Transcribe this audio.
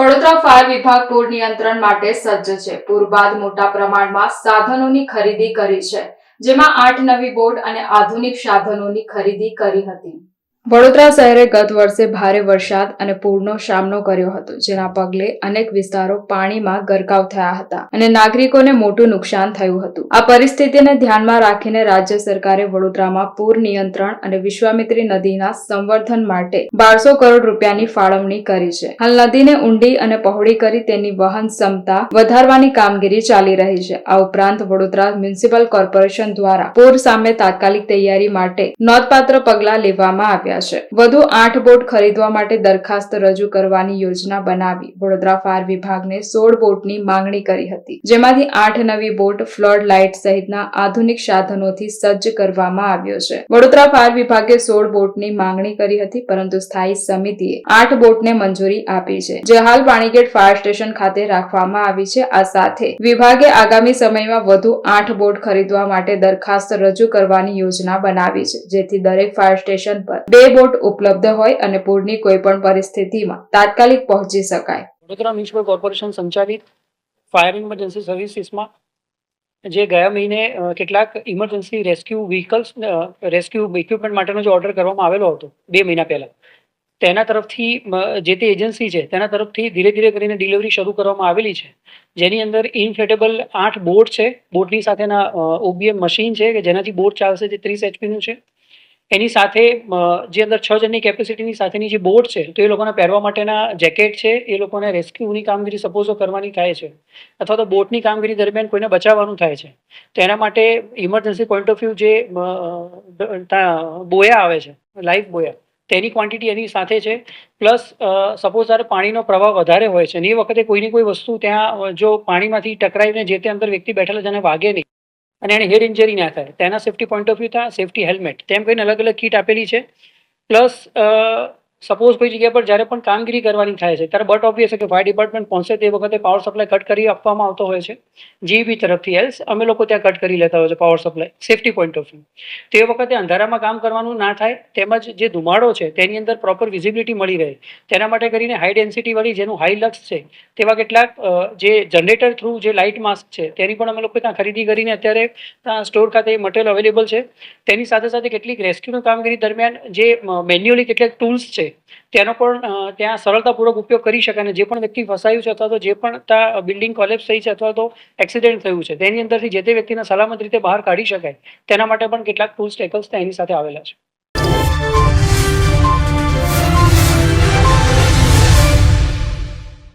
Vadodara fire વિભાગ પૂર નિયંત્રણ માટે સજ્જ છે. પૂર બાદ મોટા પ્રમાણમાં સાધનોની ખરીદી કરી છે, જેમાં 8 નવી બોટ અને આધુનિક સાધનોની ખરીદી કરી હતી. વડોદરા શહેરે ગત વર્ષે ભારે વરસાદ અને પૂરનો સામનો કર્યો હતો, જેના પગલે અનેક વિસ્તારો પાણીમાં ગરકાવ થયા હતા અને નાગરિકોને મોટું નુકસાન થયું હતું. આ પરિસ્થિતિને ધ્યાનમાં રાખીને રાજ્ય સરકારે વડોદરામાં પૂર નિયંત્રણ અને વિશ્વામિત્રી નદીના સંવર્ધન માટે 1200 કરોડ રૂપિયાની ફાળવણી કરી છે. હાલ નદીને ઊંડી અને પહોળી કરી તેની વહન ક્ષમતા વધારવાની કામગીરી ચાલી રહી છે. આ ઉપરાંત વડોદરા મ્યુનિસિપલ કોર્પોરેશન દ્વારા પૂર સામે તાત્કાલિક તૈયારી માટે નોંધપાત્ર પગલાં લેવામાં આવ્યા છે. વધુ 8 બોટ ખરીદવા માટે દરખાસ્ત રજૂ કરવાની યોજના બનાવી વડોદરા ફાયર વિભાગને 16 બોટની માંગણી કરી હતી, જેમાંથી 8 નવી બોટ ફ્લડ લાઇટ સહિતના આધુનિક સાધનોથી સજ્જ કરવામાં આવ્યો છે. વડોદરા ફાયર વિભાગે 16 બોટની માંગણી કરી હતી, પરંતુ સ્થાયી સમિતિએ 8 બોટને મંજૂરી આપી છે, જે હાલ પાણીગેટ ફાયર સ્ટેશન ખાતે રાખવામાં આવી છે. આ સાથે વિભાગે આગામી સમયમાં વધુ 8 બોટ ખરીદવા માટે દરખાસ્ત રજૂ કરવાની યોજના બનાવી છે, જેથી દરેક ફાયર સ્ટેશન પર 2 બોટ ઉપલબ્ધ હોય અને પૂરની કોઈ પણ પરિસ્થિતિમાં તાત્કાલિક પહોંચી શકાય. વડોદરા મ્યુનિસિપલ કોર્પોરેશન સંચાલિત ફાયર ઇમરજન્સી સર્વિસીસમાં જે ગયા મહિને કેટલાક emergency rescue vehicles rescue equipment માટેનો જે ઓર્ડર કરવામાં આવેલો હતો 2 મહિના પહેલા, તેના તરફથી જે તે એજન્સી છે તેના તરફથી ધીરે ધીરે કરીને ડિલિવરી શરૂ કરવામાં આવેલી છે, જેની અંદર ઇન્ફ્લેટેબલ 8 બોટ છે. બોટની સાથેના ઓબીએમ મશીન છે કે જેનાથી બોટ ચાલશે, જે 30 HPનું છે. એની સાથે જે અંદર 6 જણની કેપેસિટીની સાથેની જે બોટ છે, તો એ લોકોને પહેરવા માટેના જેકેટ છે. એ લોકોને રેસ્ક્યુની કામગીરી સપોઝ કરવાની થાય છે, અથવા તો બોટની કામગીરી દરમિયાન કોઈને બચાવવાનું થાય છે, તો એના માટે ઇમરજન્સી પોઈન્ટ ઓફ વ્યૂ જે બોયા આવે છે, લાઈફ બોયા, તેની ક્વોન્ટિટી એની સાથે છે. પ્લસ સપોઝ જ્યારે પાણીનો પ્રવાહ વધારે હોય છે અને એ વખતે કોઈની કોઈ વસ્તુ ત્યાં જો પાણીમાંથી ટકરાઈને જે તે અંદર વ્યક્તિ બેઠેલા જેને વાગે નહીં અને એને હેડ ઇન્જરી ના થાય, તેના સેફ્ટી પોઈન્ટ ઓફ વ્યૂ ત્યાં સેફ્ટી હેલ્મેટ તેમ કહીને અલગ અલગ કીટ આપેલી છે. પ્લસ સપોઝ કોઈ જગ્યા પર જ્યારે પણ કામગીરી કરવાની થાય છે ત્યારે બટ ઓબ્વિયસ છે કે ફાયર ડિપાર્ટમેન્ટ પહોંચે તે વખતે પાવર સપ્લાય કટ કરી આપવામાં આવતો હોય છે જીબી તરફથી, એલ્સ અમે લોકો ત્યાં કટ કરી લેતા હોય છે power supply safety point of view. તો એ વખતે અંધારામાં કામ કરવાનું ના થાય, તેમજ જે ધુમાડો છે તેની અંદર પ્રોપર વિઝિબિલિટી મળી રહે, તેના માટે કરીને હાઈ ડેન્સિટી વાળી જેનું હાઈ લક્સ છે તેવા કેટલાક જે જનરેટર થ્રુ જે લાઇટ માસ્ક છે તેની પણ અમે લોકો ત્યાં ખરીદી કરીને અત્યારે ત્યાં સ્ટોર ખાતે મટીરિયલ અવેલેબલ છે. તેની સાથે સાથે કેટલીક રેસ્ક્યુની કામગીરી દરમિયાન જે મેન્યુઅલી કેટલાક ટૂલ્સ છે તેનો પણ ત્યાં સરળતાપૂર્વક ઉપયોગ કરી શકાય, અને જે પણ વ્યક્તિ ફસાયું છે અથવા તો જે પણ ત્યાં બિલ્ડિંગ કોલેપ્સ થઈ છે અથવા તો એક્સિડન્ટ થયું છે તેની અંદરથી જે તે વ્યક્તિને સલામત રીતે બહાર કાઢી શકાય તેના માટે પણ કેટલાક ટૂલ્સ ટેકલ્સ એની સાથે આવેલા છે.